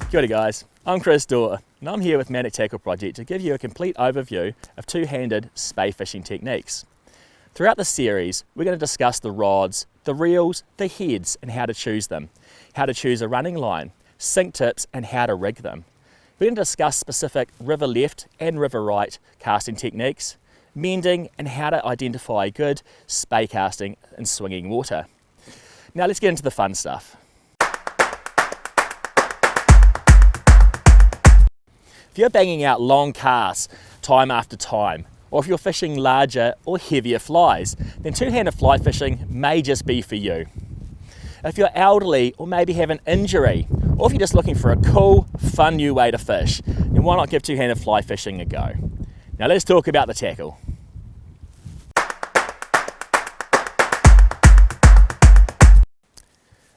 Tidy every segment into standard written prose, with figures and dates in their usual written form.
Kia ora guys, I'm Dore and I'm here with Manic Tackle Project to give you a complete overview of two-handed spey fishing techniques. Throughout the series, we're going to discuss the rods, the reels, the heads and how to choose them, how to choose a running line, sink tips and how to rig them. We're going to discuss specific river left and river right casting techniques, mending and how to identify good spey casting in swinging water. Now let's get into the fun stuff. If you're banging out long casts time after time, or if you're fishing larger or heavier flies, then two-handed fly fishing may just be for you. If you're elderly or maybe have an injury, or if you're just looking for a cool, fun new way to fish, then why not give two-handed fly fishing a go? Now let's talk about the tackle.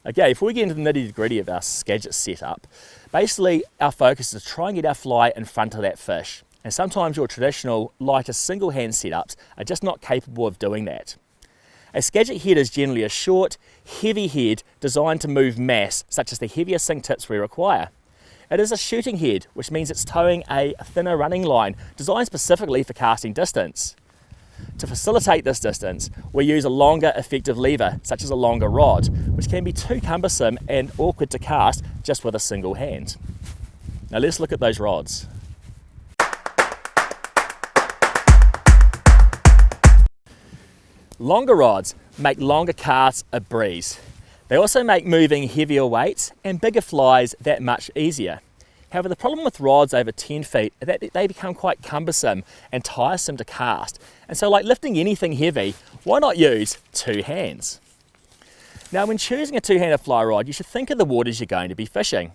Okay, before we get into the nitty-gritty of our Skagit setup, basically our focus is to try and get our fly in front of that fish. And sometimes your traditional, lighter single-hand setups are just not capable of doing that. A Skagit head is generally a short, heavy head designed to move mass, such as the heavier sink tips we require. It is a shooting head, which means it's towing a thinner running line, designed specifically for casting distance. To facilitate this distance, we use a longer effective lever, such as a longer rod, which can be too cumbersome and awkward to cast just with a single hand. Now let's look at those rods. Longer rods make longer casts a breeze. They also make moving heavier weights and bigger flies that much easier. However, the problem with rods over 10 feet is that they become quite cumbersome and tiresome to cast. And so like lifting anything heavy, why not use two hands? Now when choosing a two-handed fly rod, you should think of the waters you're going to be fishing.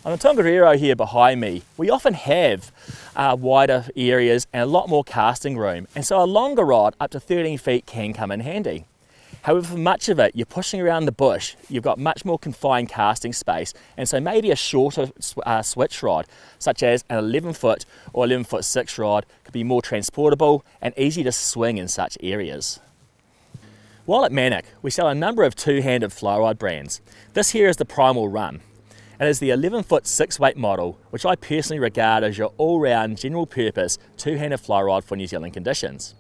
On the Tongariro here behind me, we often have wider areas and a lot more casting room. And so a longer rod up to 13 feet can come in handy. However, for much of it, you're pushing around the bush, you've got much more confined casting space, and so maybe a shorter switch rod, such as an 11-foot or 11-foot 6 rod, could be more transportable and easy to swing in such areas. While at Manic, we sell a number of two-handed fly rod brands. This here is the Primal Run. It is the 11-foot 6-weight model, which I personally regard as your all-round general-purpose two-handed fly rod for New Zealand conditions.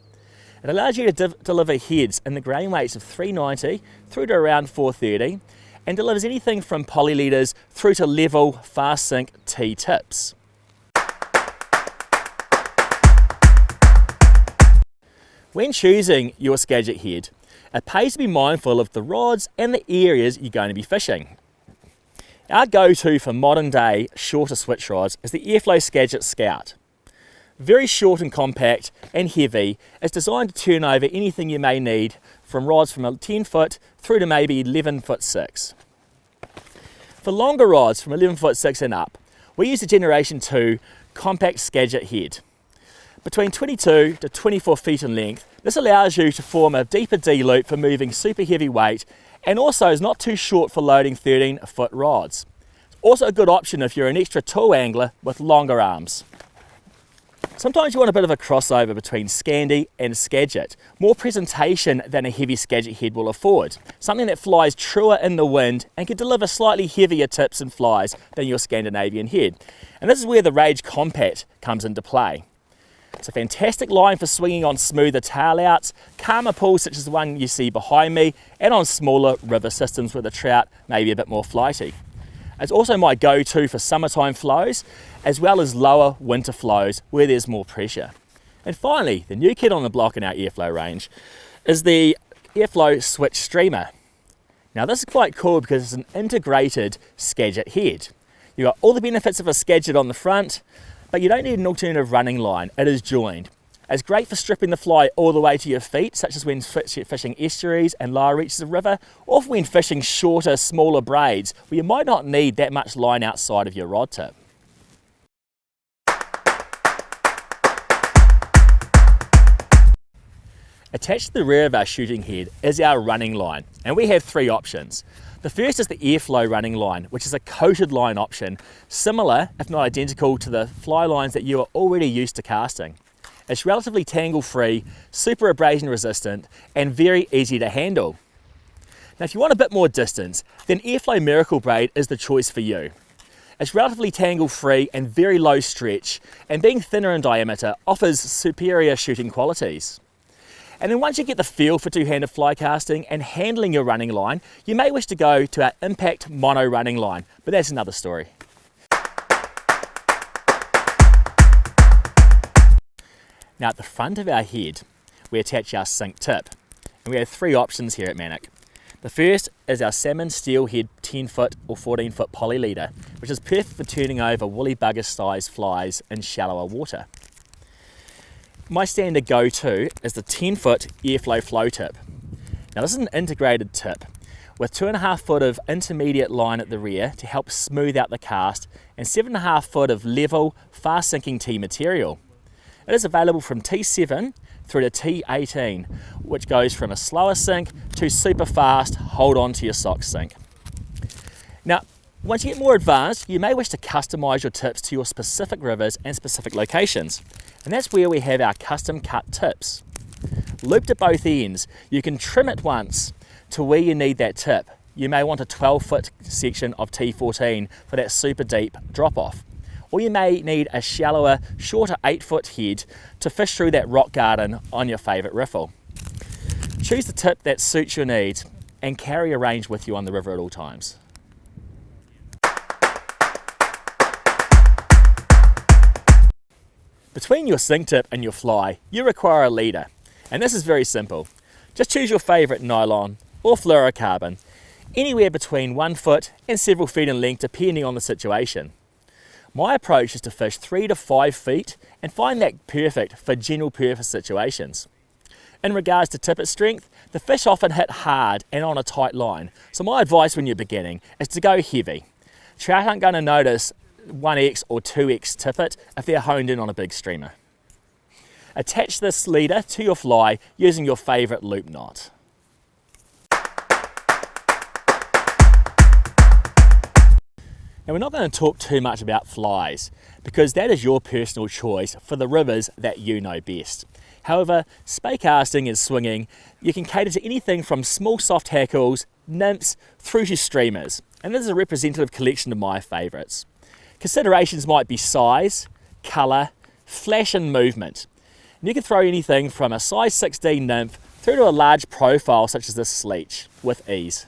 It allows you to deliver heads in the grain weights of 390 through to around 430 and delivers anything from poly leaders through to level fast sink T tips. When choosing your Skagit head, it pays to be mindful of the rods and the areas you're going to be fishing. Our go-to for modern day shorter switch rods is the Airflow Skagit Scout. Very short and compact and heavy, it's designed to turn over anything you may need from rods from a 10 foot through to maybe 11-foot 6. For longer rods from 11-foot 6 and up, we use the Generation 2 compact Skagit head. Between 22 to 24 feet in length, this allows you to form a deeper D loop for moving super heavy weight and also is not too short for loading 13-foot rods. It's also a good option if you're an extra tool angler with longer arms. Sometimes you want a bit of a crossover between Scandi and Skagit, more presentation than a heavy Skagit head will afford, something that flies truer in the wind and can deliver slightly heavier tips and flies than your Scandinavian head. And this is where the Rage Compact comes into play. It's a fantastic line for swinging on smoother tail outs, calmer pools such as the one you see behind me, and on smaller river systems where the trout may be a bit more flighty. It's also my go-to for summertime flows, as well as lower winter flows where there's more pressure. And finally, the new kid on the block in our Airflow range is the Airflow Switch Streamer. Now this is quite cool because it's an integrated Skagit head. You've got all the benefits of a Skagit on the front, but you don't need an alternative running line, it is joined. It's great for stripping the fly all the way to your feet, such as when fishing estuaries and lower reaches of river, or when fishing shorter, smaller braids, where you might not need that much line outside of your rod tip. Attached to the rear of our shooting head is our running line, and we have three options. The first is the Airflow running line, which is a coated line option, similar, if not identical, to the fly lines that you are already used to casting. It's relatively tangle-free, super abrasion resistant, and very easy to handle. Now if you want a bit more distance, then Airflow Miracle Braid is the choice for you. It's relatively tangle free and very low stretch, and being thinner in diameter offers superior shooting qualities. And then once you get the feel for two-handed fly casting and handling your running line, you may wish to go to our Impact Mono running line, but that's another story. Now at the front of our head, we attach our sink tip, and we have three options here at Manic. The first is our salmon steelhead 10-foot or 14-foot poly leader, which is perfect for turning over woolly bugger-sized flies in shallower water. My standard go-to is the 10-foot airflow flow tip. Now this is an integrated tip with 2.5 foot of intermediate line at the rear to help smooth out the cast and 7.5 foot of level, fast sinking T material. It is available from T7 through to T18, which goes from a slower sink to super fast, hold on to your socks sink. Now, once you get more advanced, you may wish to customize your tips to your specific rivers and specific locations. And that's where we have our custom cut tips. Looped at both ends, you can trim it once to where you need that tip. You may want a 12-foot section of T14 for that super deep drop-off. Or you may need a shallower, shorter 8-foot head to fish through that rock garden on your favourite riffle. Choose the tip that suits your needs and carry a range with you on the river at all times. Between your sink tip and your fly, you require a leader, and this is very simple. Just choose your favourite nylon or fluorocarbon, anywhere between 1 foot and several feet in length depending on the situation. My approach is to fish 3 to 5 feet and find that perfect for general purpose situations. In regards to tippet strength, the fish often hit hard and on a tight line, so my advice when you're beginning is to go heavy. Trout aren't going to notice 1x or 2x tippet if they're honed in on a big streamer. Attach this leader to your fly using your favourite loop knot. Now we're not going to talk too much about flies because that is your personal choice for the rivers that you know best. However, spey casting and swinging, you can cater to anything from small soft hackles, nymphs, through to streamers. And this is a representative collection of my favourites. Considerations might be size, colour, flash and movement. And you can throw anything from a size 16 nymph through to a large profile such as this sleech with ease.